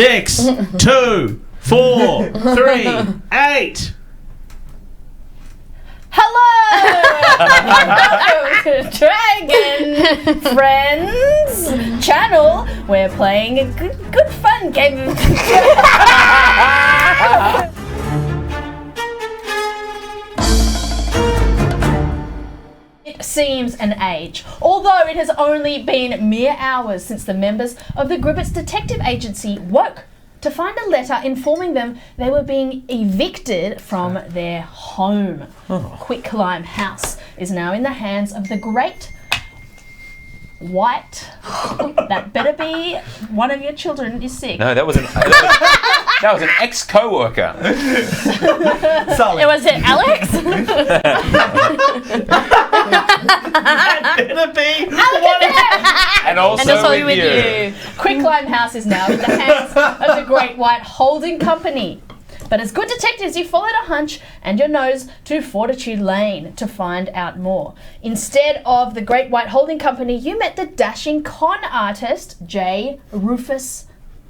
6, 2, 4, 3, 8. Hello! Welcome to Dragon Friends channel. We're playing a good fun game. It seems an age, although it has only been mere hours since the members of the Gribbits Detective Agency woke to find a letter informing them they were being evicted from their home. Quicklime House is now in the hands of the Great White. That better be one of your children is sick. No, that was an ex-co-worker. It was it Alex? That better be. And also with you. Quicklime House is now in the hands of the Great White Holding Company. But as good detectives, you followed a hunch and your nose to Fortitude Lane to find out more. Instead of the Great White Holding Company, you met the dashing con artist, J. Rufus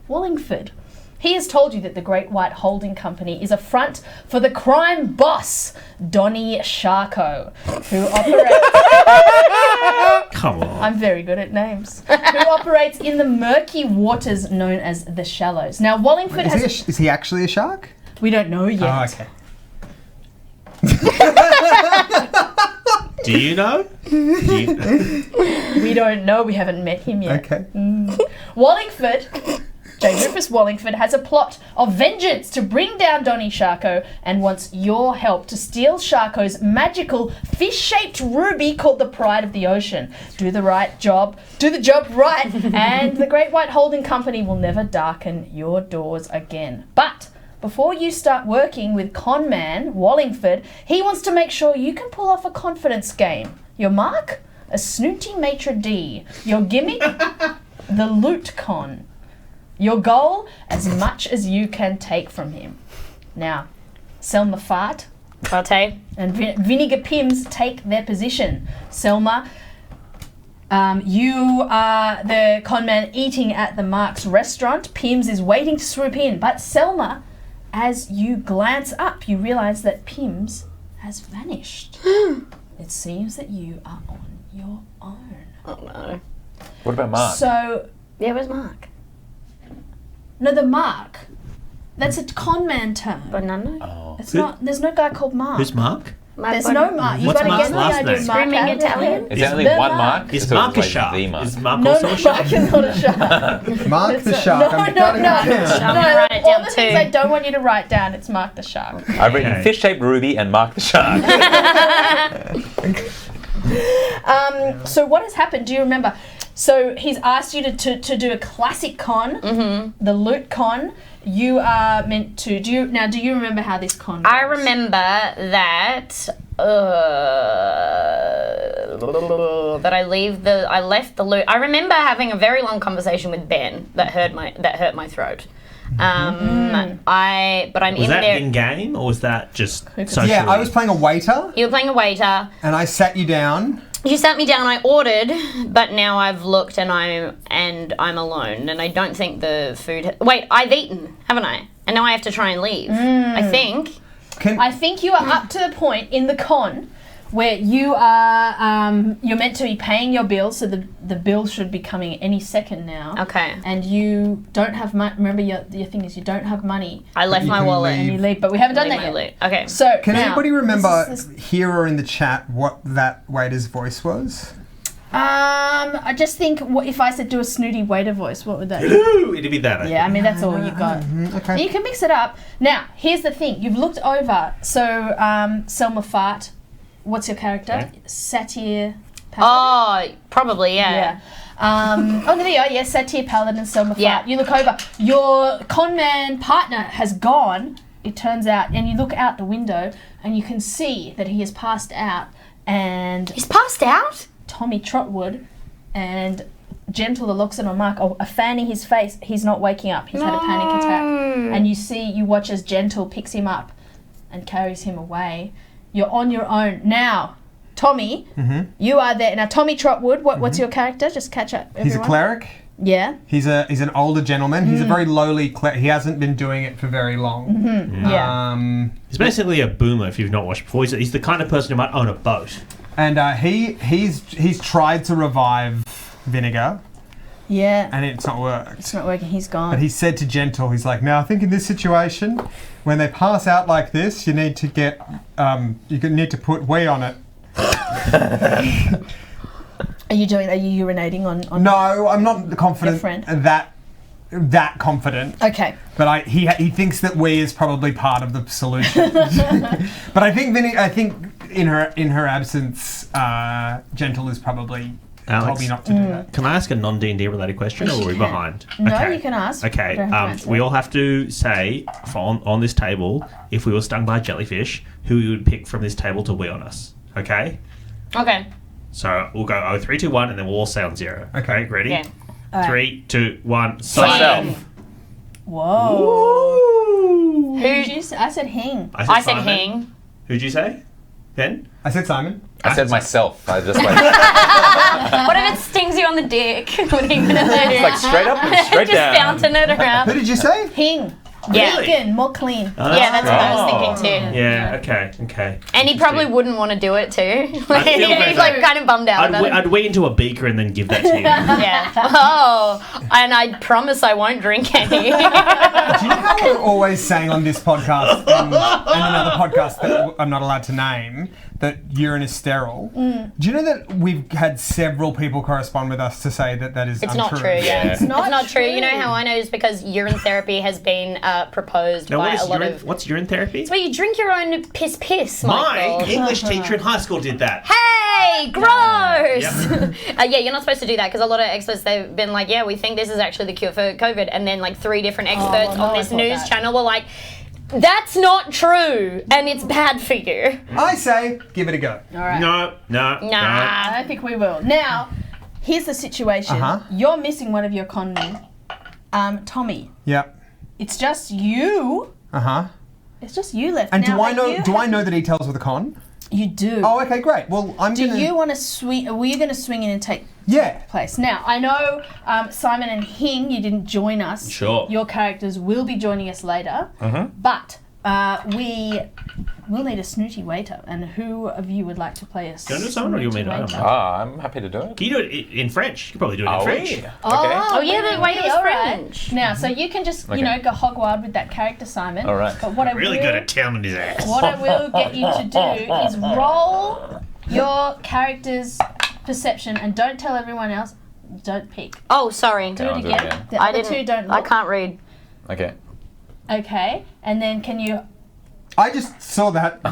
Wallingford. He has told you that the Great White Holding Company is a front for the crime boss, Donnie Sharko, who operates... Come on. I'm very good at names. Who operates in the murky waters known as the Shallows. Now, Wallingford Is he actually a shark? We don't know yet. Oh, okay. Do you know? We don't know. We haven't met him yet. Okay. Wallingford, J. Rufus Wallingford, has a plot of vengeance to bring down Donnie Sharko and wants your help to steal Sharko's magical fish-shaped ruby called the Pride of the Ocean. Do the job right, and the Great White Holding Company will never darken your doors again. But before you start working with conman Wallingford, he wants to make sure you can pull off a confidence game. Your mark? A snooty maitre d'. Your gimmick? The loot con. Your goal? As much as you can take from him. Now, Selma Fart and Vinegar Pims take their position. Selma, you are the conman eating at the Mark's restaurant. Pims is waiting to swoop in, but Selma, as you glance up, you realise that Pims has vanished. It seems that you are on your own. Oh no. What about Mark? So, Yeah, where's Mark? no, the Mark. That's a conman term. Banana? Oh. It's not. There's no guy called Mark. Who's Mark? There's no Mark. You've What's got to Mark's get the last idea name? of Mark. Screaming out of your Italian? head. Is there only the one Mark? Is So Mark a it's like shark? the Mark. Is Mark No, also a shark? Mark is not a shark. Mark the It's shark. No, I'm no, cutting no. it down. I'm gonna write it All down the things I too. don't want you to write down, it's Mark the Shark. I've written Okay. fish-shaped ruby and Mark the shark. So what has happened? Do you remember? So he's asked you to do a classic con, the loot con. You are meant to do you remember how this con goes? I remember that I left the loot. I remember having a very long conversation with Ben that hurt my throat. I'm Was in that there. in game or was that just socially? Yeah, I was playing a waiter You were playing a waiter. and I sat you down. You sat me down. I ordered, but now I've looked and I'm alone, and I don't think the food. Wait, I've eaten, haven't I? And now I have to try and leave. I think. I think you are up to the point in the con where you are you're meant to be paying your bill, so the bill should be coming any second now. Okay. And you don't have money. Remember, your thing is you don't have money. I left You my can wallet. And you leave, but we haven't done Leave that my yet. loot. Okay. So Can now, anybody remember this is- here or in the chat what that waiter's voice was? I just think if I said do a snooty waiter voice, what would that be? Ooh, it'd be that. Yeah, I mean that's all you got. Okay. You can mix it up. Now, here's the thing: you've looked over. So Selma Fart, what's your character? Okay. Satyr. Oh, probably, yeah. Yeah. There you are. Yes, Satyr Paladin, Selma Fart. Yeah. You look over. Your conman partner has gone. It turns out, and you look out the window, and you can see that he has passed out. And He's passed out? Tommy Trotwood and Gentle the Loxon on Mark are fanning his face. He's not waking up. He's had a panic attack. And you watch as Gentle picks him up and carries him away. You're on your own. Now, Tommy, you are there. Now, Tommy Trotwood, what's your character? Just catch up, everyone. He's a cleric. Yeah. He's an older gentleman. He's a very lowly. He hasn't been doing it for very long. Yeah. He's basically a boomer if you've not watched before. He's the kind of person who might own a boat. And he's tried to revive Vinegar, Yeah. and it's not worked. It's not working. He's gone. But he said to Gentle, he's like, now I think in this situation, when they pass out like this, you need to get, you need to put wee on it. Are you urinating on No, I'm not confident Your friend? that confident. Okay. But he thinks that wee is probably part of the solution. But I think in her absence, Gentle is probably Alex? told me not to do that. Can I ask a non-D&D related question, or are we behind? No, you can ask. Okay, You don't have to answer. we all have to say on this table, if we were stung by a jellyfish, who we would pick from this table to wee on us. Okay? Okay. So we'll go 3, 2, 1, and then we'll all say on 0. Okay. Ready? Yeah. 3, 2, 1. Myself. Whoa. Who? Did you say? I said hing. I said Simon. hing. Who'd you say? Ben? I said Simon. I said myself. I just like What if it stings you on the dick? What are you gonna do? it's like straight up and straight Just down. bouncing it Who around. did you say? Hing. Yeah. Vegan, more clean. Yeah, that's what I was Oh. thinking too. Yeah, okay. And he probably wouldn't want to do it too. feel better. He's like kind of bummed out about it. I'd wee into a beaker and then give that to you. Yeah. Oh, and I promise I won't drink any. Do you know how we're always saying on this podcast and another podcast that I'm not allowed to name that urine is sterile? Do you know that we've had several people correspond with us to say that is It's untrue? not true, yeah. Yeah. It's not true. You know how I know is because urine therapy has been proposed Now, by a lot what's urine therapy? It's where you drink your own piss, My Michael. English teacher in high school did that. Hey, gross! Yep. Yeah, you're not supposed to do that because a lot of experts, they've been like, yeah, we think this is actually the cure for COVID. And then like 3 different experts no, on I this thought news that. channel were like, that's not true and it's bad for you. I say, give it a go. All right. No. Nah. I don't think we will. Now, here's the situation. Uh-huh. You're missing one of your con men. Tommy, Yep. it's just you. Uh-huh. It's just you left. And now. do I know you do I have- know the details of the con? You do. Oh, okay, great. Well, I'm Do gonna... you want to swing? Were you going to swing in and take Yeah. place? Now, I know Simon and Hing, you didn't join us. Sure. Your characters will be joining us later. But we will need a snooty waiter. And who of you would like to play a Do you want to do someone or you want me to? I don't waiter? know. I'm happy to do it. Can you do it in French? You could probably do it in Oh, French. yeah. Oh, yeah, the waiter was all right. French. Now, so you can just, Okay. go hog wild with that character, Simon. All right. But what I Really will, good at telling his ass. what I will get you to do is roll your character's perception and don't tell everyone else. Don't pick. Oh, sorry. Do I'll it do it again. again. The I other didn't. two don't I look. can't read. Okay. Okay, and then can you? I just saw that.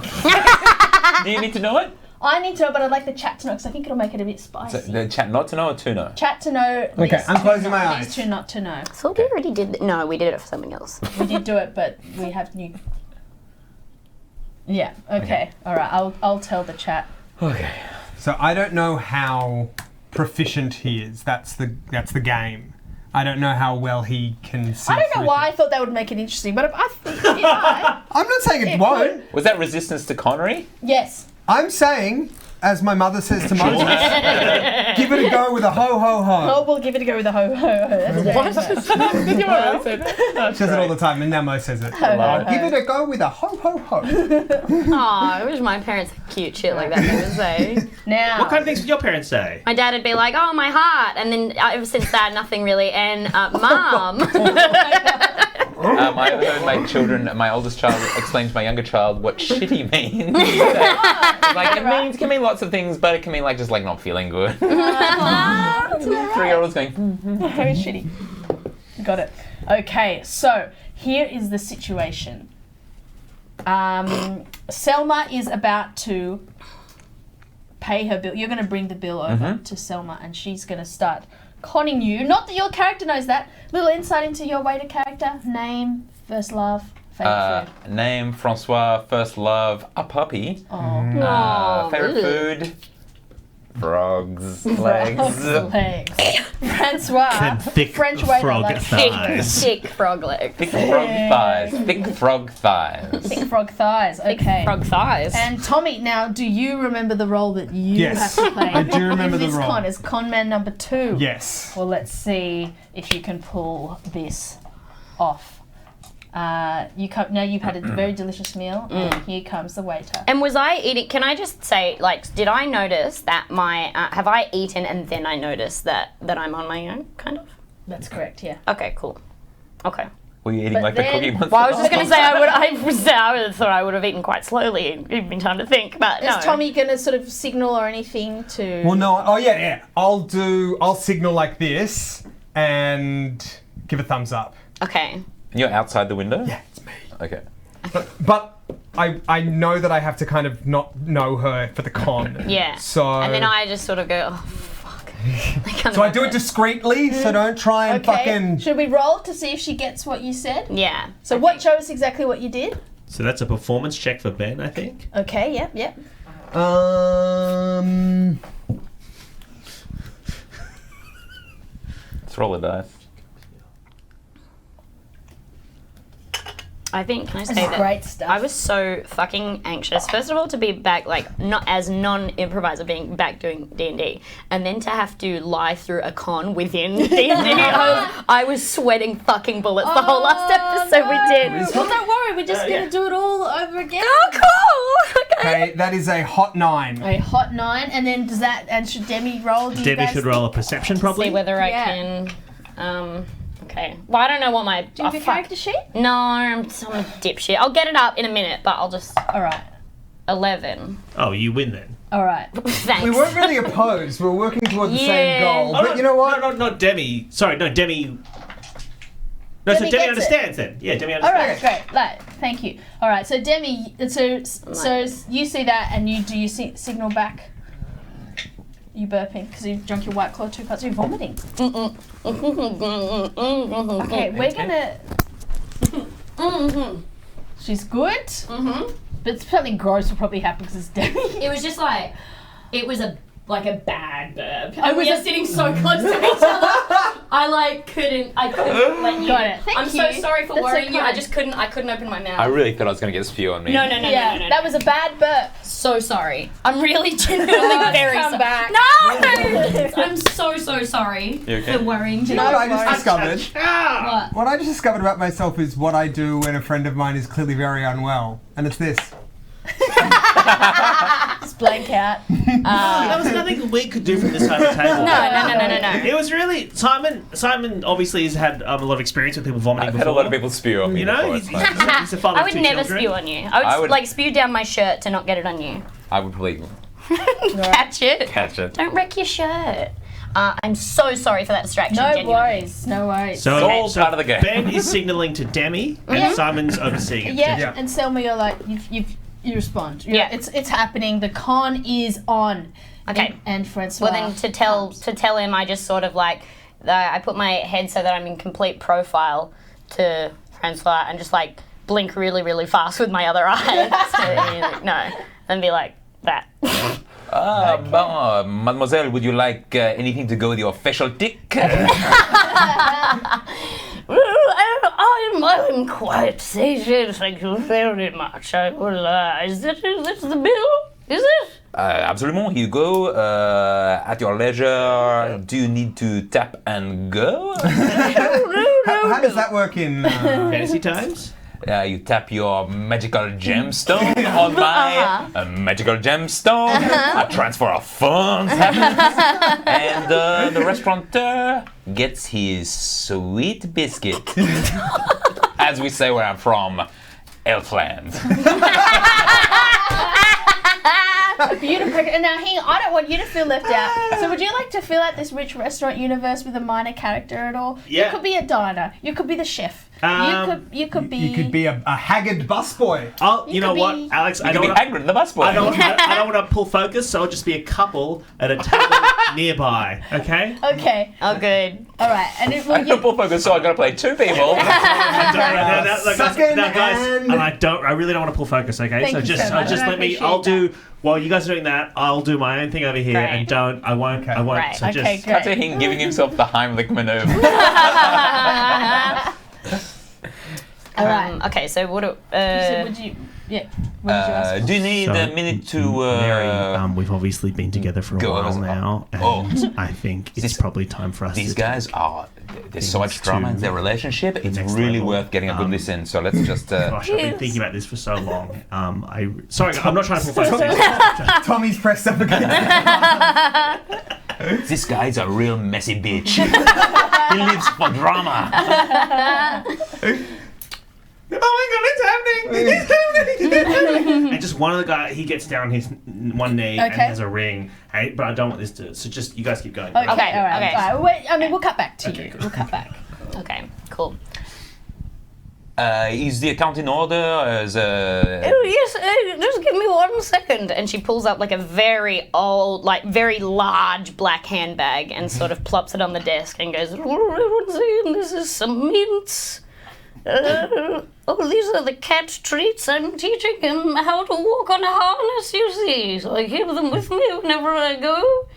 Do you need to know it? I need to know, but I'd like the chat to know because I think it'll make it a bit spicy. So the chat not to know or to know? Chat to know. Okay, these I'm two closing not- my These eyes. two not to know. So we already did. No, we did it for something else. We did do it, but we have new. Yeah. Okay. All right. I'll tell the chat. Okay. So I don't know how proficient he is. That's the game. I don't know how well he can see. I don't know through why I things. thought that would make it interesting, but I'm not saying it It won't. Was that resistance to Connery? yes. I'm saying, as my mother says to Moses, give it a go with a ho ho ho. Oh, we'll give it a go with a ho ho ho. That's She says it all the time, and now Mo says it. love it. Give it a go with a ho ho ho. Oh, I wish my parents had cute shit like that they would say. Now. What kind of things would your parents say? My dad would be like, "Oh, my heart," and then ever since that, nothing really. And Mom. I heard my oldest child explain to my younger child what shitty means. Like, it can mean lots of things, but it can mean like just like not feeling good. 3-year-olds going, Very shitty. Got it. Okay, so here is the situation. Selma is about to pay her bill. You're going to bring the bill over to Selma, and she's going to start conning you. Not that your character knows that. Little insight into your waiter character. Name, first love, favorite food. name, Francois, first love, a puppy. Oh. Favorite food, Frog's legs. Legs. Francois. Them thick French waiter frog likes thighs. Thick frog legs. Thick frog thighs. Thick frog thighs. thick frog thighs. Okay. Frog thighs. And Tommy, now, do you remember the role that you Yes, have to play? I do remember in the this role. con is con man number 2. Yes. Well, let's see if you can pull this off. Now you've had a very delicious meal, and here comes the waiter. And was I eating? Can I just say, like, did I notice that my have I eaten and then I noticed that I'm on my own, kind of? That's correct. Yeah. Okay, cool. Okay. Were you eating But like then- the Cookie Monster? Well, I was just going to say I thought I would have eaten quite slowly and given me time to think, but no. Is Tommy going to sort of signal or anything to? Well, no. Oh, yeah. I'll signal like this and give a thumbs up. Okay. You're outside the window? Yeah, it's me. Okay. But I know that I have to kind of not know her for the con. Yeah. So. And then I just sort of go, oh fuck. So I do it discreetly. So don't try and Okay. fucking. Should we roll to see if she gets what you said? Yeah. So what show us exactly what you did? So that's a performance check for Ben, I think. Okay. Yep. Yep. Let's roll a dice. I think, can I say This is that great stuff. I was so fucking anxious. First of all, to be back, like, not as non-improviser, being back doing D&D, and then to have to lie through a con within D&D. I was sweating fucking bullets the whole last episode we did. Well, don't worry. We're just going to do it all over again. Oh, cool! Okay. Okay, that is a hot 9. A hot 9, and then does that? And should Demi roll? Do you Debbie guys should roll a perception, probably. See whether I Yeah. can. Okay. Well, I don't know what my. Do you have your character sheet? No, I'm a dipshit. I'll get it up in a minute, but I'll just. All right. 11. Oh, you win then. All right. Thanks. We weren't really opposed. We were working toward the same Yeah. goal. Oh, But no, you know what? No, not Demi. Sorry, no, Demi. No, Demi so Demi gets it. understands then. Yeah, Demi All understands. right, great. Like, thank you. All right, so Demi, so you see that, and you signal back. You burping because you've drunk your White Claw 2 parts. You're vomiting. Okay, we're gonna. She's good. But something gross will probably happen because it's Demi. It was just like, it was a bad burp. I was we are a- sitting so close to each other. I couldn't let you. Got it. Thank I'm you. so sorry for That's so worrying you. I kind. couldn't open my mouth. I really thought I was going to get spew on me. No. That was a bad burp. So sorry. I'm really genuinely very come sorry. back. No! I'm so sorry You okay? for worrying You know what I just worries. discovered? What? What I just discovered about myself is what I do when a friend of mine is clearly very unwell. And it's this. Just blank out. There was nothing we could do from this side of the table. No. It was really Simon obviously has had a lot of experience with people vomiting I've before. had a lot of people spew on me. You know, before, he's a father I of would 2 never children. spew on you. I would, like spew down my shirt to not get it on you. I would probably Catch it. catch it. Don't wreck your shirt. I'm so sorry for that distraction. No genuinely. worries. No worries. So, It's all part of the game. Ben is signalling to Demi, and Yeah. Simon's overseeing it. Yeah, Yeah. and Selma, you're like, you respond. Yeah. It's happening. The con is on. Okay. And Francois. Well, then to tell him, I just sort of like, I put my head so that I'm in complete profile to Francois and just like blink really, really fast with my other eye. So, no, and be like that. Mademoiselle, would you like anything to go with your facial tick? I'm quite sated, thank you very much. I will, is this the bill? Is it? Absolument. You go at your leisure. Do you need to tap and go? How does that work in... Fantasy times? You tap your magical gemstone on my magical gemstone. A transfer of funds happens. And the restaurateur gets his sweet biscuit. As we say where I'm from, Elfland. Beautiful. And now, hang on, I don't want you to feel left out. So, would you like to fill out this rich restaurant universe with a minor character at all? Yeah. You could be a diner. You could be the chef. You could be. You could be a haggard busboy. Oh, you know could what, be- Alex? I You can don't be want Hagrid the busboy. I don't want to pull focus, so I'll just be a couple at a table nearby. Okay? Okay. Oh, good. All right. And it I will don't pull focus, so I'm going to play 2 people. I guys, and I really don't want to pull focus. Okay, Thank so you just so much. just I let me. appreciate I'll do that. while you guys are doing that. I'll do my own thing over here, Great. and I won't. Right. So just. Okay, Cut to great. him giving himself the Heimlich maneuver. All right. Okay, so what do... So would you? Yeah. What did you ask? Do you need So, a minute to... Mary, we've obviously been together for a go while over- now, and Oh. I think it's This- probably time for us These to guys are... There's so much things drama in to their relationship. It's next really level. worth getting a good listen. So let's just... Gosh, I've been thinking about this for so long. Sorry, I'm not trying to pull focus. Tommy's pressed up again. This guy's a real messy bitch. He lives for drama. Oh my god, it's happening! It's happening! And just one of the guys, he gets down his one knee and Okay. has a ring. Hey, but I don't want this to. So just you guys keep going. Okay. Okay, All right. okay. All right. Wait, I mean, we'll cut back to Okay. you. We'll cut back. Okay, cool. Is the account in order? Oh, yes, just give me 1 second. And she pulls up like a very old, like very large black handbag and sort of plops it on the desk and goes, everyone's saying this is some mints. These are the cat treats. I'm teaching him how to walk on a harness, you see. So I keep them with me whenever I go.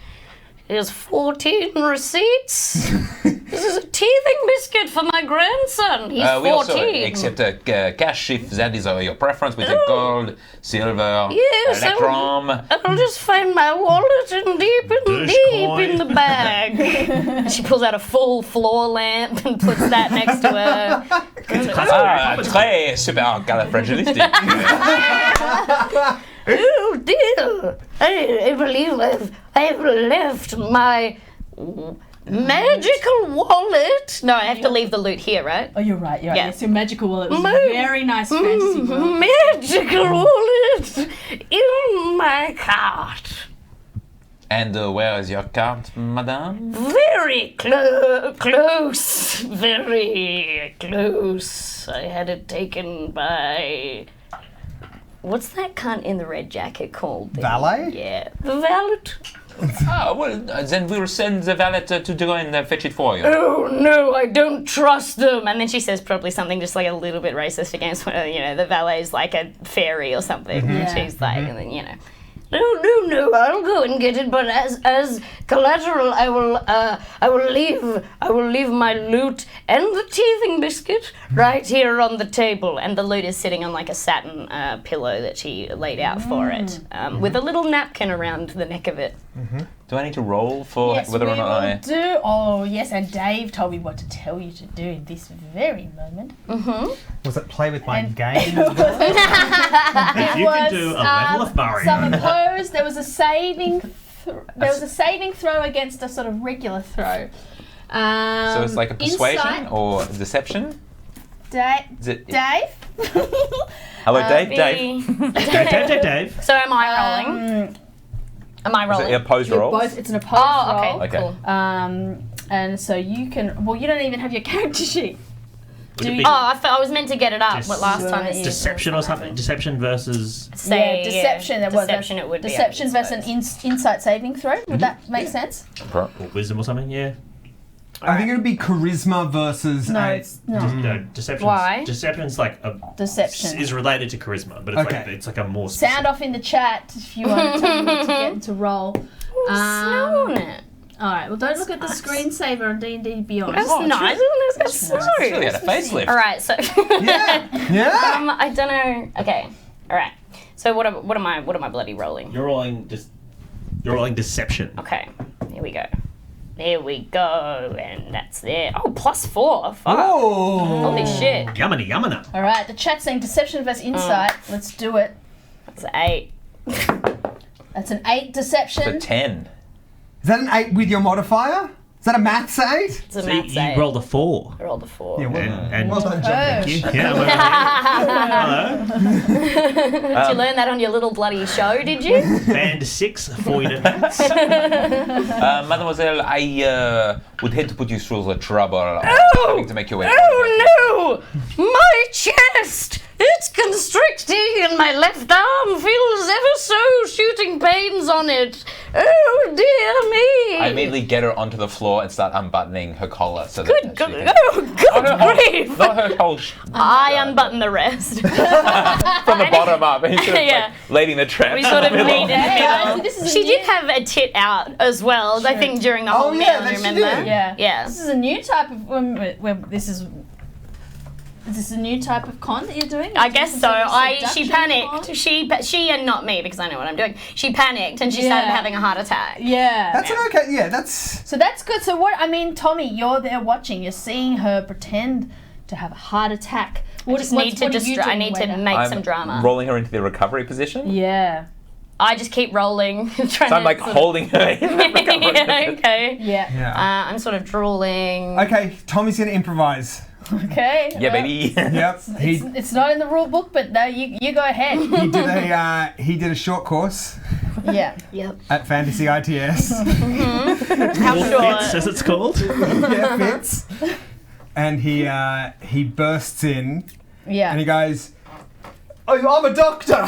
Here's 14 receipts. This is a teething biscuit for my grandson. He's 14. We also accept cash if that is your preference with the gold, silver, Yes, electrum. I'll just find my wallet and deep Dogecoin. in the bag. And she pulls out a full floor lamp and puts that next to her. Très super califragilistic. Oh dear! I believe I've left my magical wallet. No, I have to leave the loot here, right? Oh, you're right. You're right. Yeah. Yes, your magical wallet was My- a very nice fantasy world. Magical wallet in my cart. And where is your card, madame? Very close. Very close. I had it taken by. What's that cunt in the red jacket called? Valet? Yeah, the valet. Well, then we'll send the valet to go and fetch it for you. Oh no, I don't trust them. And then she says probably something just like a little bit racist against, the valet's like a fairy or something. And Yeah. she's like, and then, no, I'll go and get it. But as collateral, I will leave my loot and the teething biscuit right here on the table. And the loot is sitting on like a satin pillow that she laid out for it, with a little napkin around the neck of it. Do I need to roll for Yes, whether we or not will I... do. Oh, yes, and Dave told me what to tell you to do in this very moment. Was it play with my And- game? If you can do a level of Mario. Some opposed. There was a saving. There was a saving throw against a sort of regular throw. So it's like a persuasion insight, or deception? Is it- Dave. Hello, Dave? Be- Dave? Dave. So am I rolling? Am I Is rolling? it opposed You're rolls? both. It's an opposed Oh, okay, roll. Okay. cool. And so you can. Well, you don't even have your character sheet. Would it Do be Oh, I thought I was meant to get it up. What last time? Right. deception or something? Deception versus. Say, deception. That was deception. It would deception be. I versus an suppose. insight saving throw. Would that make sense? Or wisdom or something, yeah. I think it would be charisma versus No, a- it's no No, deception's, Why? Deception's like deception. is related to charisma, but it's Okay. like it's like a more Sound off in the chat if you want to tell me what to get into roll. Snow on it. All right. Well, don't look at the screensaver on D&D Beyond. That's nice, isn't it? That's so. She really had a facelift. All right, so. Yeah. I don't know. Okay. All right. So what am I bloody rolling? You're rolling deception. Okay. Here we go. There we go, and that's there. Oh, +4. Fuck. Oh. Holy shit. Yamana, yamana. All right. The chat's saying deception versus insight. Let's do it. That's 8. That's an 8 deception. The 10. Is that an 8 with your modifier? Is that a maths 8? It's a So maths you 8. rolled a 4. I rolled a 4. Yeah, well, And well done, John. thank you. Yeah, well, hello. Did you learn that on your little bloody show, did you? Band 6 for you. Mademoiselle, I would hate to put you through the trouble of having to make your way. Oh no! My chest! It's constricting and my left arm feels ever so shooting pains on it. Oh dear me. I immediately get her onto the floor and start unbuttoning her collar so that Good, she good, can... oh, good grief. Not her whole... I unbutton the rest. From the bottom up. And sort of Yeah. like leading the trap. We sort of meet in the Yeah, middle. this is a She new- did have a tit out as well, I think, during the whole meal, yeah, that she remember? did. Yeah. Yeah. This is a new type of where this is. Is this a new type of con that you're doing? I guess so. Some sort of She seduction panicked. con? She and not me, because I know what I'm doing. She panicked and she started Yeah. having a heart attack. Yeah. That's an okay. Yeah, that's. So that's good. So what? I mean, Tommy, you're there watching. You're seeing her pretend to have a heart attack. I just need to I need to make I'm some drama. rolling her into the recovery position. Yeah. I just keep rolling, trying So I'm like to sort holding her in the of, recovery yeah, position. okay. Yeah. Yeah. I'm sort of drooling. Okay, Tommy's gonna improvise. Okay. Yeah, well, baby. Yep. It's not in the rule book, but no, you go ahead. He did a short course Yeah. Yep. at Fantasy ITS. How Fits, sure? as it's called. Yeah, fits. And he bursts in Yeah. and he goes, "Oh, I'm a doctor."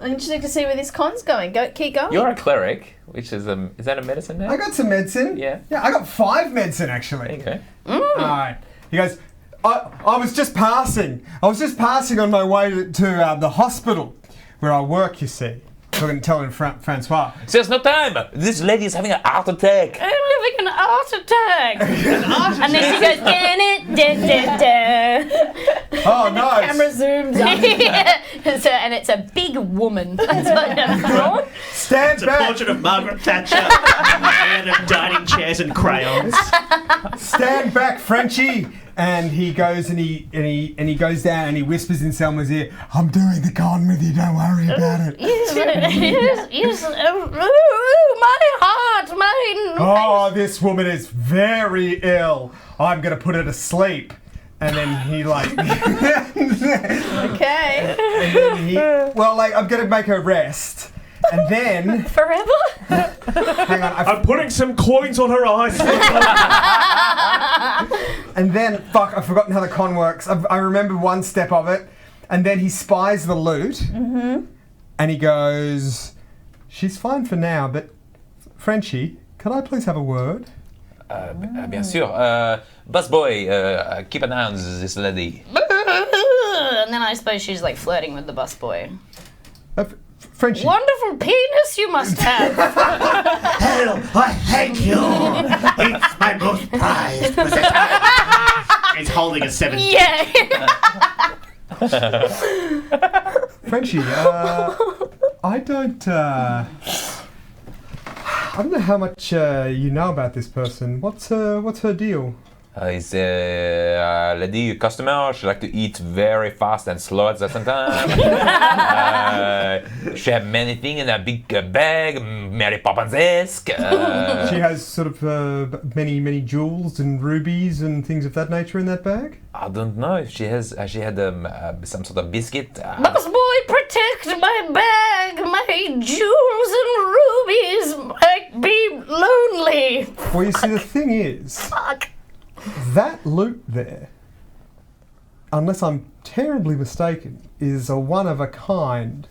Interesting to see where this con's going. Keep going. You're a cleric, which is that a medicine name? I got some medicine. Yeah. Yeah, I got 5 medicine actually. Okay. All right. He goes, I was just passing. I was just passing on my way to the hospital where I work, you see. So I'm going to tell him Francois. There's no time. This lady is having a heart attack. I'm having an heart attack. And then she goes, da-da-da-da. Oh, nice. Camera zooms up. Yeah. And it's a big woman. That's what I've drawn. Stand It's a back. portrait of Margaret Thatcher and of dining chairs and crayons. Stand back, Frenchie. And he goes and he goes down and he whispers in Selma's ear, "I'm doing the con with you. Don't worry about it." Yes. Oh, my heart, mine. Oh, this woman is very ill. I'm gonna put her to sleep. And then he like, Okay. I'm gonna make her rest. And then, Forever? hang on, I'm putting some coins on her eyes. and then, I've forgotten how the con works. I remember one step of it. And then he spies the loot. And he goes, "She's fine for now, but Frenchie, could I please have a word?" Bien sûr. Busboy, keep an eye on this lady. And then I suppose she's like flirting with the busboy. Frenchie. Wonderful penis you must have. Hell, I hate you. It's my most prized possession. It's holding a 7. Yeah. Frenchie, I don't know how much you know about this person. What's her deal? Is a lady customer. She like to eat very fast and slow at the same time. She have many things in a big bag, Mary Poppins-esque. She has sort of many jewels and rubies and things of that nature in that bag. I don't know if she has. She had some sort of biscuit. Busboy, protect my bag. My jewels and rubies might be lonely. Well, you see, the thing is, Fuck. that loot there, unless I'm terribly mistaken, is a one-of-a-kind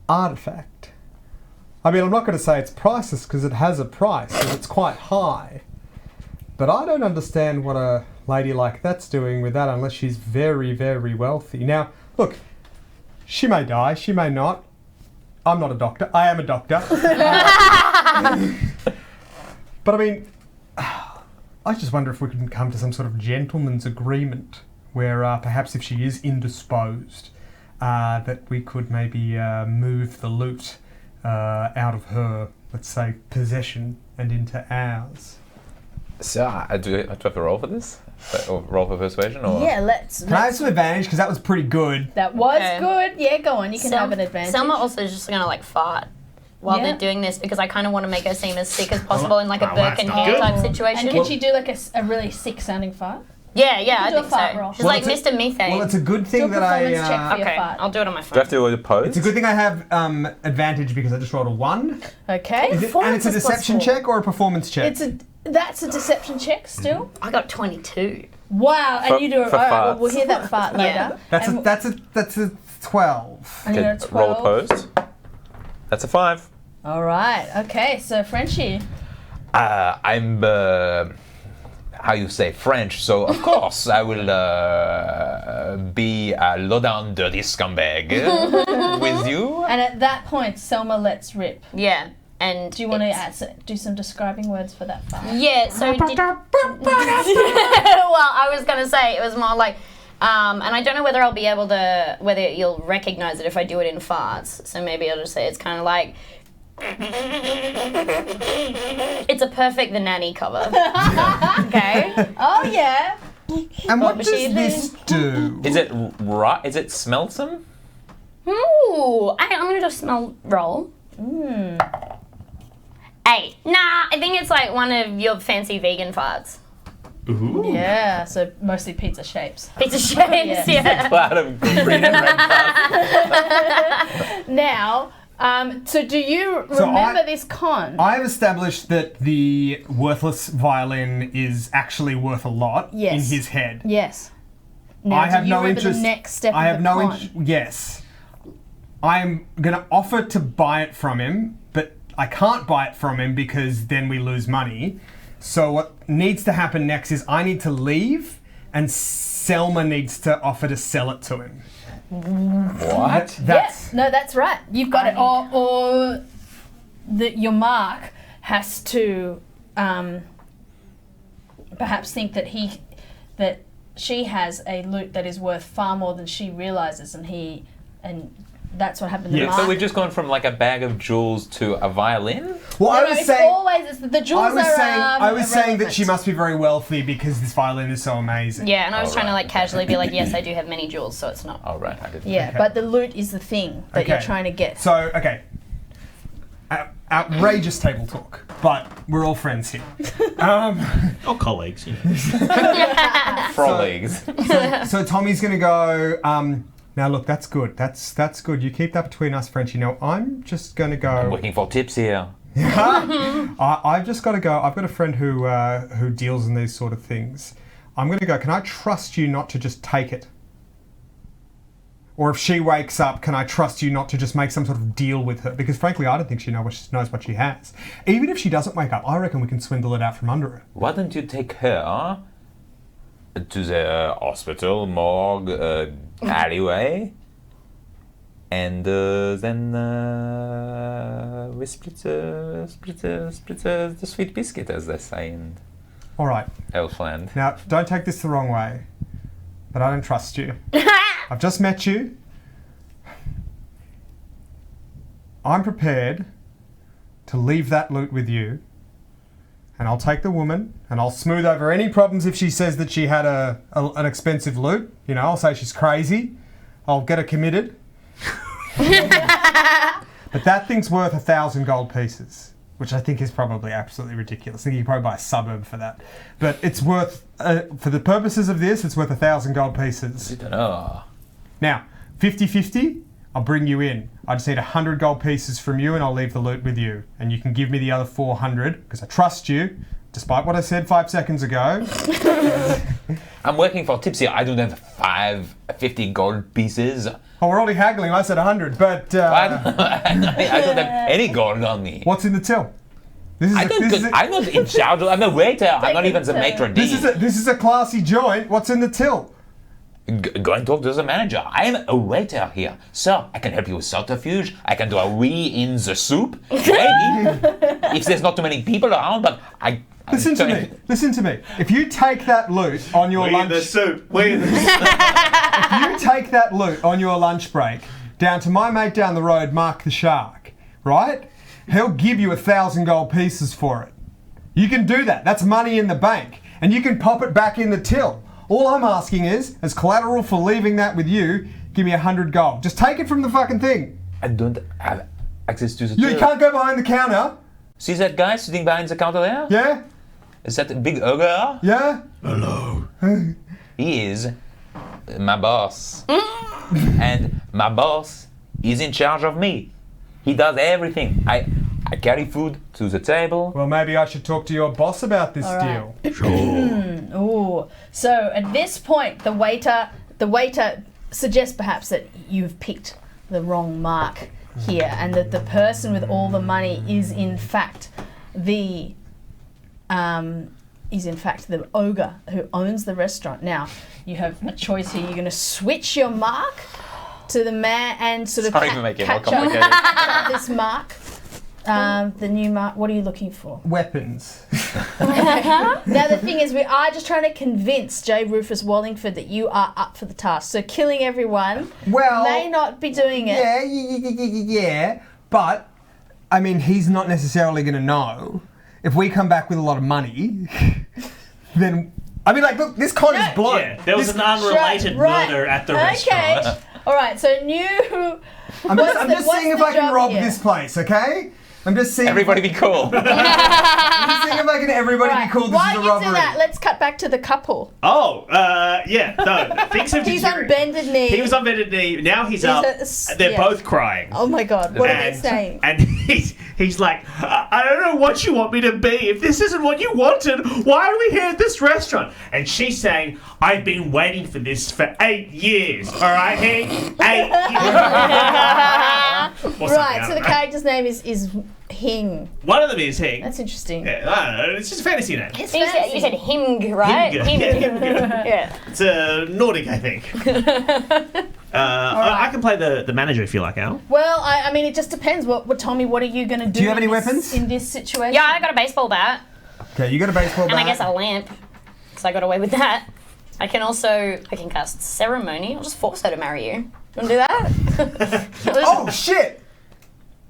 artifact. I mean, I'm not going to say it's priceless because it has a price and it's quite high. But I don't understand what a lady like that's doing with that unless she's very, very wealthy. Now, look, she may die, she may not. I'm not a doctor. I am a doctor. But I mean, I just wonder if we can come to some sort of gentleman's agreement where perhaps if she is indisposed, that we could maybe move the loot out of her, let's say, possession and into ours. So, do I have to roll for this? Or roll for persuasion? Or? Yeah, let's. Can I have some advantage? Because that was pretty good. That was Okay. good. Yeah, go on. You can have an advantage. Selma also is just gonna like fart while Yeah. they're doing this because I kind of want to make her seem as sick as possible in like a Well, Burke that's and not Hare good. type And situation. can she do like a really sick sounding fart? Yeah, I do a think fart so. roll. She's Well, like it's Mr. Methane. Well, it's a good Do a thing that performance check I. for your okay, fart. I'll do it on my Do I phone. have to pose? It's a good thing I have advantage because I just rolled a 1. Okay. And it's a Performance is deception plus 4. check or a performance check? That's a deception check still. I got 22. Wow, and For- you do it. for All right, well, farts. we'll hear that fart later. Yeah. That's And a 12. And you're Okay, at roll 12. opposed. That's a 5. All right. Okay. So Frenchie. I'm how you say French, so of course I will be a low-down dirty scumbag with you. And at that point, Selma lets rip. Yeah. And Do you want to do some describing words for that fart? Yeah, so well, I was gonna say it was more like and I don't know whether I'll be able to whether you'll recognize it if I do it in farts. So maybe I'll just say it's kinda like it's a perfect The Nanny cover. Okay. Oh yeah. And what was does she this do? Is it right? Is it smellsome? Ooh, I'm gonna do a smell roll. 8. Nah, I think it's like one of your fancy vegan farts. Ooh. Yeah. So mostly pizza shapes. Pizza shapes, yeah. Cloud of green and red puff. Now, so do you So remember this con? I've established that the worthless violin is actually worth a lot Yes. in his head. Yes. Now, I have do you no remember interest. the next step I of have the no con? interest. Yes. I'm going to offer to buy it from him, but I can't buy it from him because then we lose money. So what needs to happen next is I need to leave and Selma needs to offer to sell it to him. What? That's No, that's right. You've got it. Or your mark has to perhaps think that she has a loot that is worth far more than she realizes, and that's what happened to Yeah, Mark. So we've just gone from like a bag of jewels to a violin? Well, I No, was it's saying always the jewels I was saying that irrelevant. she must be very wealthy because this violin is so amazing. Yeah, and I was trying to Alright, like casually be like, yes, I do have many jewels, so it's not. Oh, right. I didn't. Yeah, Okay. but the loot is the thing that you're Okay. trying to get. So, okay. Outrageous table talk, but we're all friends here. Or colleagues, you know. Frolics. So Tommy's going to go, now look, that's good. That's good. You keep that between us, Frenchie. Now, I'm just going to go... Looking for tips here. I've just got to go. I've got a friend who deals in these sort of things. I'm going to go, can I trust you not to just take it? Or if she wakes up, can I trust you not to just make some sort of deal with her? Because frankly, I don't think she knows what she has. Even if she doesn't wake up, I reckon we can swindle it out from under her. Why don't you take her to the hospital, morgue, alleyway, and then we split the sweet biscuit, as they say in All right. Elfland. Now, don't take this the wrong way, but I don't trust you. I've just met you. I'm prepared to leave that loot with you, and I'll take the woman, and I'll smooth over any problems if she says that she had an expensive loot. You know, I'll say she's crazy. I'll get her committed. But that thing's worth 1,000 gold pieces, which I think is probably absolutely ridiculous. I think you can probably buy a suburb for that. But it's worth, for the purposes of this, it's worth 1,000 gold pieces. I don't know. Now, 50-50, I'll bring you in. I just need 100 gold pieces from you and I'll leave the loot with you. And you can give me the other 400 because I trust you, despite what I said 5 seconds ago. I'm working for tips here. I don't have 50 gold pieces. Oh, we're already haggling. I said 100, but I don't have any gold on me. what's in the till? This is I'm not in charge. I'm a waiter. I'm not even the maitre d'. this is a classy joint. What's in the till? Go and talk to the manager. I am a waiter here. Sir, I can help you with subterfuge. I can do a wee in the soup. Maybe. If there's not too many people around, but I... Listen to me. If you take that loot on your lunch... If you take that loot on your lunch break down to my mate down the road, Mark the Shark, right? He'll give you 1,000 gold pieces for it. You can do that. That's money in the bank. And you can pop it back in the till. All I'm asking is, as collateral for leaving that with you, give me 100 gold. Just take it from the fucking thing. I don't have access to the You can't go behind the counter. See that guy sitting behind the counter there? Yeah? Is that a big ogre? Yeah? Hello. He is my boss. And my boss is in charge of me. He does everything. I carry food to the table. Well, maybe I should talk to your boss about this deal. Sure. Ooh. So at this point, the waiter suggest perhaps that you've picked the wrong mark here, and that the person with all the money is in fact the ogre who owns the restaurant. Now, you have a choice here. You're going to switch your mark to the man and sort of Sorry to make it more catch up complicated. this mark. The new mark. What are you looking for? Weapons. Now the thing is, we are just trying to convince J. Rufus Wallingford that you are up for the task. So killing everyone Well, may not be doing it. yeah, but I mean, he's not necessarily going to know. If we come back with a lot of money, then I mean, like, look, this con is blown. Yeah, there was an unrelated murder at the restaurant. Okay. All right. So new. I'm just seeing if I can rob this place, okay? I'm just seeing. Everybody be cool. I'm just seeing if I can. Everybody Right. be cool. This While is a you robbery. do that, let's cut back to the couple. Oh, yeah, no. Things have He's on bended knee. He was on bended knee. Now he's up. They're both crying. Oh my God! What are they saying? And he's like, I don't know what you want me to be. If this isn't what you wanted, why are we here at this restaurant? And she's saying, I've been waiting for this for 8 years. All right, Hank? 8 years. Right. So the character's name is Hing. One of them is Hank. That's interesting. Yeah, I don't know. It's just a fantasy name. It's You said Hing, right? Hing. Hing. Yeah. Yeah. It's Nordic, I think. I can play the manager if you like, Al. Well, I mean, it just depends. What Tommy? What are you going to do? Do you have any in this- weapons? in this situation? Yeah, I got a baseball bat. Okay, you got a baseball bat. And I guess a lamp. Because I got away with that. I can cast ceremony. I'll just force her to marry you. You want to do that? Oh shit!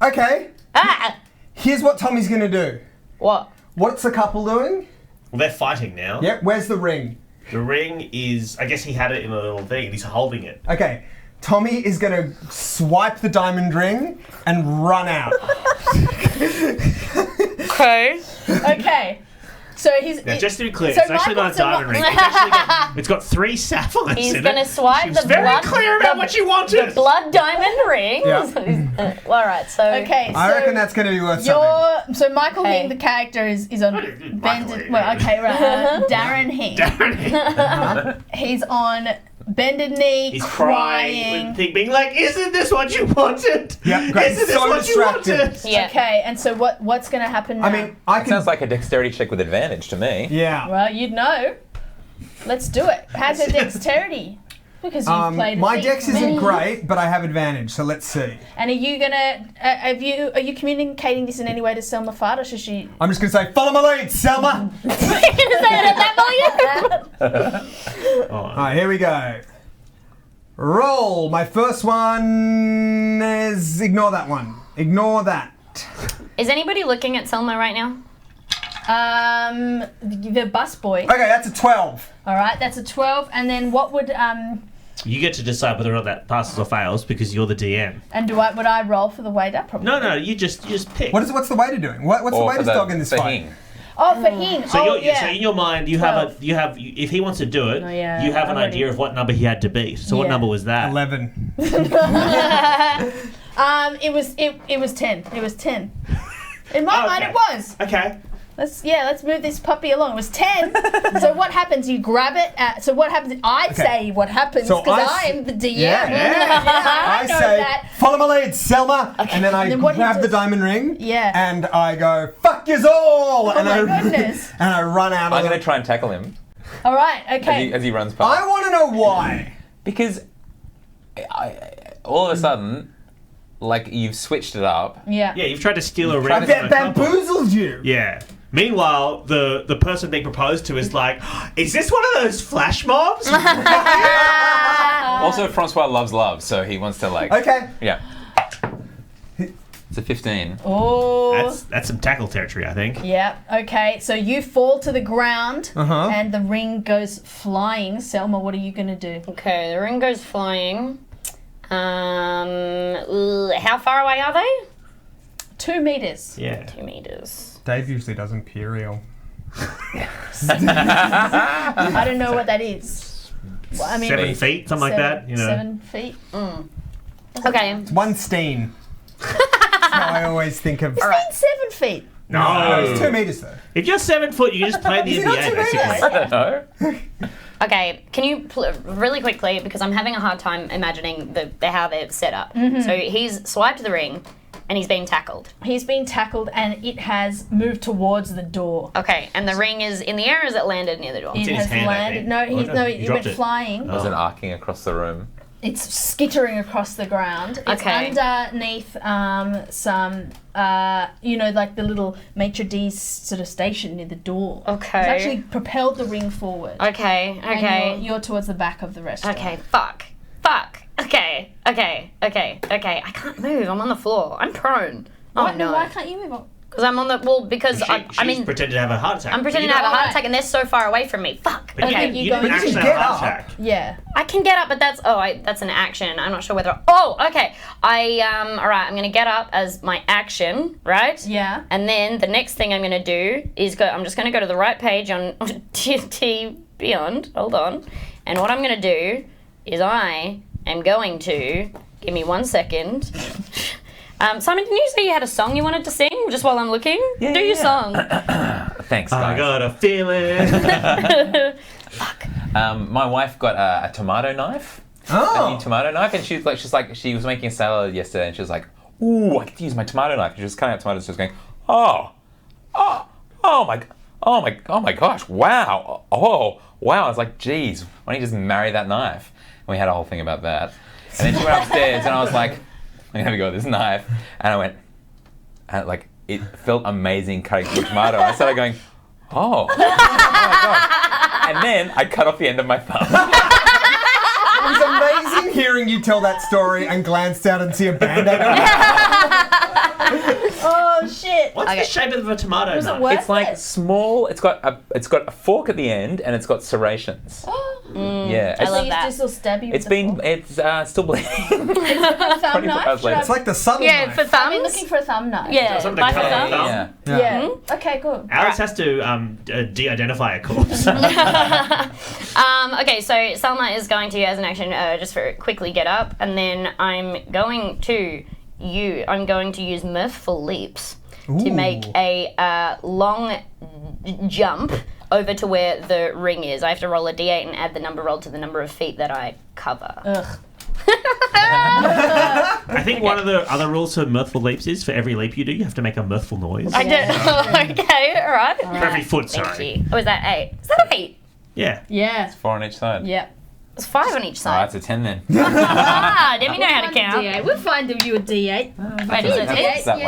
Okay, Ah! here's what Tommy's gonna do. What? What's the couple doing? Well, they're fighting now. Yep. Where's the ring? The ring is, I guess he had it in a little thing and he's holding it. Okay. Tommy is gonna swipe the diamond ring and run out. Okay. Okay. So he's. Now, just to be clear, so it's actually not a Michael- diamond ring. It's got 3 sapphires He's in it. gonna swipe She was the very blood- clear about what you wanted. Blood diamond ring. Yeah. All right. So. Okay. I so reckon that's gonna be worth something. So Michael Okay. Hing, the character, is on Michael bended. Hing. Well, okay, right. Darren Hing. He's on bended knee, He's crying, with Thing being like, isn't this what you wanted? Yep, great. Isn't this So what distracted. you wanted? Yeah. Okay, and so what's going to happen now? I mean, I can. Sounds like a dexterity check with advantage to me. Yeah. Well, you'd know. Let's do it. How's your dexterity? Because you've played a My thief. dex isn't great, but I have advantage, so let's see. And are you gonna? Are you communicating this in any way to Selma Fard, or should she? I'm just gonna say, follow my lead, Selma! Alright, here we go. Roll. My first one is. Ignore that one. Ignore that. Is anybody looking at Selma right now? The busboy. Okay, that's a 12. All right, that's a 12. And then what would You get to decide whether or not that passes or fails because you're the DM. and would I roll for the waiter? Probably. No, you just pick. What's the waiter doing? What's the Or waiter's for dog in this for fight? Hing. Oh, for him. So, oh, you're, yeah. so in your mind, you have if he wants to do it, Oh, yeah, you have an already. idea of what number he had to beat. So what Yeah. number was that? 11. It was 10. It was 10. In my mind, Okay. it was. Okay. Let's move this puppy along. It was 10. So what happens? You grab it. So what happens? I'd Okay. say what happens So because I I'm the DM. Yeah. I I know say, that. follow my lead, Selma! And then I then what he grab the does- diamond ring. Yeah. And I go, fuck yous all! and my I, goodness. And I run out I'm of going the... to try and tackle him All right. Okay. as he runs past. I want to know why. Because all of a sudden, like, you've switched it up. Yeah. Yeah, you've tried to steal a ring. tried to from a couple. Bamboozled you! Yeah. Meanwhile, the person being proposed to is like, is this one of those flash mobs? Also, Francois loves love, so he wants to, like... Okay. Yeah. It's a 15. Oh. That's some tackle territory, I think. Yeah. Okay. So you fall to the ground, Uh-huh. and the ring goes flying. Selma, what are you gonna do? Okay, the ring goes flying. How far away are they? 2 meters. Yeah. 2 meters. Dave usually does Imperial. I don't know what that is. Well, I mean, 7 feet, something like that. You know. 7 feet. Okay. One steen. That's how I always think of... It's 7 feet. No. It's 2 meters though. If you're 7 foot, you can just play the Is it not NBA, 2 meters? basically. I don't know. Okay, can you really quickly, because I'm having a hard time imagining how they're set up. So he's swiped the ring and he's being tackled. He's been tackled and it has moved towards the door. Okay, and the ring is in the air, or is it landed near the door? It in his has hand, I landed. think. No, Oh, no, he it dropped went it. flying. Was it arcing across the room? It's skittering across the ground. It's Okay. underneath some, like the little maitre d's sort of station near the door. Okay. It's actually propelled the ring forward. Okay, And okay. you're towards the back of the restaurant. Okay, fuck. Okay. I can't move. I'm on the floor. I'm prone. Oh What? no. Why can't you move on? Because I'm on the because She's pretending to have a heart attack. I'm pretending to have a heart attack and they're so far away from me. Fuck. But Okay. you didn't actually have get a heart up. attack. Yeah. I can get up, but that's that's an action. I'm not sure whether. Oh, okay. All right. I'm gonna get up as my action, right? Yeah. And then the next thing I'm gonna do is go. I'm just gonna go to the right page on TNT Beyond. Hold on. And what I'm gonna do is I am going to give me 1 second. Simon, didn't you say you had a song you wanted to sing just while I'm looking? Yeah, Do your yeah. song. Thanks, I guys. got a feeling. My wife got a tomato knife. A Oh. new tomato knife, and she was making a salad yesterday, and she was like, "Ooh, I get to use my tomato knife." And she was cutting out tomatoes, she was going, "Oh my gosh, wow, oh wow." I was like, "Geez, why don't you just marry that knife?" And we had a whole thing about that. And then she went upstairs, and I was like, "I'm gonna go with this knife," and I went, and like it felt amazing cutting through tomato. I started going, "Oh my god," and then I cut off the end of my thumb. It was amazing hearing you tell that story and glance down and see a band-aid on it. Oh shit. What's Okay. the shape of a tomato Was it knife? worth It's like it? small. It's got a fork at the end, and it's got serrations. Yeah, I love So that. you still stab you it's with the been fork? it's still bleeding. Thumb 24 knife? hours later. Should It's like the subtle Yeah, knife. for thumbs. I've been looking for a thumb knife. Yeah, Something by to for cut off thumbs. thumb. Yeah. Yeah. Okay, good. Alex has to de-identify a corpse. Okay, so Salma is going to, as an action, just for quickly get up, and then I'm going to use mirthful leaps to make a long jump over to where the ring is. I have to roll a d8 and add the number rolled to the number of feet that I cover. Ugh. I think one of the other rules for mirthful leaps is for every leap you do, you have to make a mirthful noise. I did. Okay, all right. For every foot, Thank sorry. you. Oh, is that 8? Is that 8? Yeah. Yeah. 4 on each side. Yep. It's 5 on each Oh, side. that's a 10 then. Debbie know how to count. D8. We'll find you a D8. Wait, is it That's- 6? that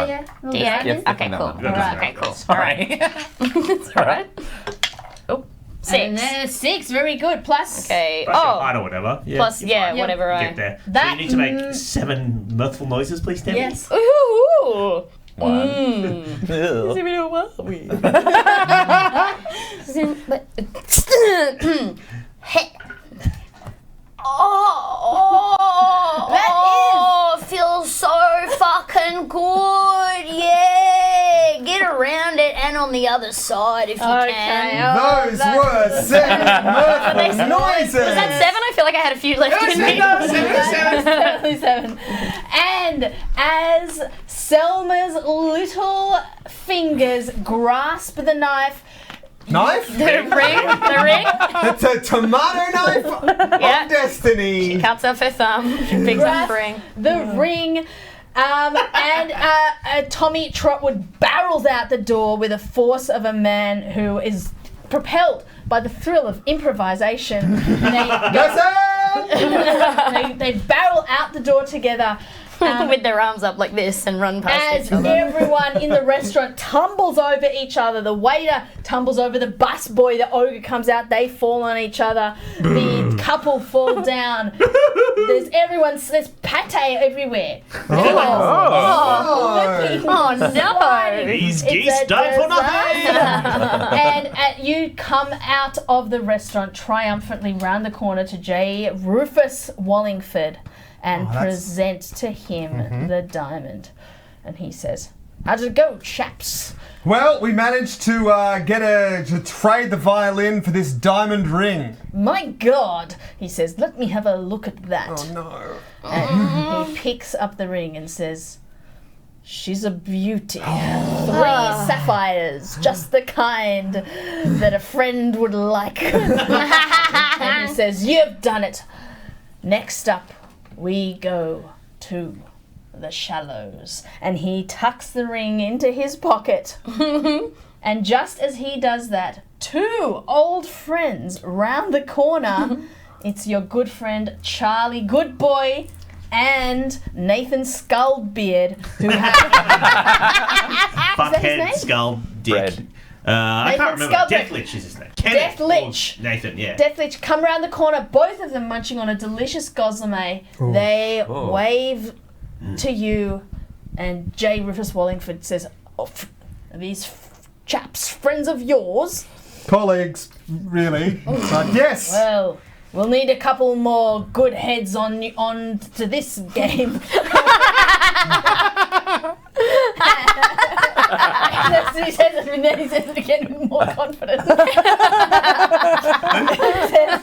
one. D8? Yep, Okay, that cool. one. Alright. Okay, cool. Sorry. It's all right. Oh, And 6. then 6. Very good. Plus. Okay. Plus your Oh, height or whatever. Yeah, plus, you're yeah, fine. whatever You I... get there. That- so you need to make 7 mirthful noises, please, Debbie. Yes. Ooh. 1. Oh, feels so fucking good. Yeah, get around it and on the other side if you can. Those were 7 mirthful noises. Was that 7? I feel like I had a few left in me. Definitely 7. And as Selma's little fingers grasp the knife, Knife? The ring. It's a tomato knife Yeah. of destiny. Cuts off her thumb. She picks up the ring. the ring, and Tommy Trotwood barrels out the door with the force of a man who is propelled by the thrill of improvisation. And they barrel out the door together. With their arms up like this and run past As each other. everyone in the restaurant tumbles over each other, the waiter tumbles over the busboy, the ogre comes out, they fall on each other, the couple fall down. There's pate everywhere. Oh no! These It's geese a die for nothing! disaster. And you come out of the restaurant triumphantly round the corner to J. Rufus Wallingford and present to him the diamond. And he says, "How did it go, chaps?" Well, we managed to to trade the violin for this diamond ring. "My God," he says, "let me have a look at that." Oh no. And he picks up the ring and says, "She's a beauty. 3 sapphires, just the kind that a friend would like." And says, "You've done it." Next up, we go to the shallows. And he tucks the ring into his pocket. And just as he does that, two old friends round the corner. It's your good friend Charlie Goodboy and Nathan Skullbeard, who have... Fuckhead, skull, dick. Bread. I can't remember. Skullbeard. Death Lich is his name. Kenneth Death Lich. or Nathan, yeah. Death Lich come around the corner, both of them munching on a delicious gossamer. They wave to you, and J. Rufus Wallingford says, "Oh, are these chaps friends of yours?" Colleagues, really? But yes. Well, we'll need a couple more good heads on to this game. He says it, and then he says it again with more confidence. He says,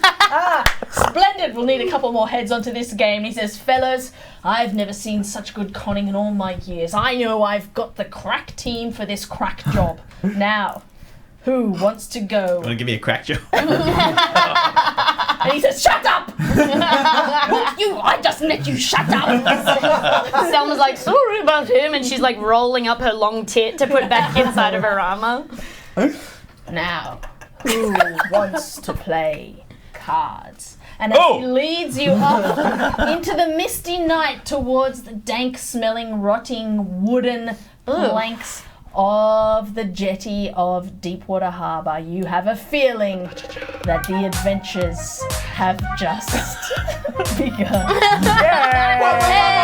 splendid, we'll need a couple more heads onto this game. He says, "Fellas, I've never seen such good conning in all my years. I know I've got the crack team for this crack job. Now, who wants to go?" Want to give me a crack joke? And he says, "Shut up! I just let you shut up!" Selma's like, "Sorry about him," and she's like rolling up her long tit to put back inside of her armor. Now, who wants to play cards? And as he leads you off into the misty night towards the dank-smelling, rotting wooden planks of the jetty of Deepwater Harbour, you have a feeling that the adventures have just begun. Yay!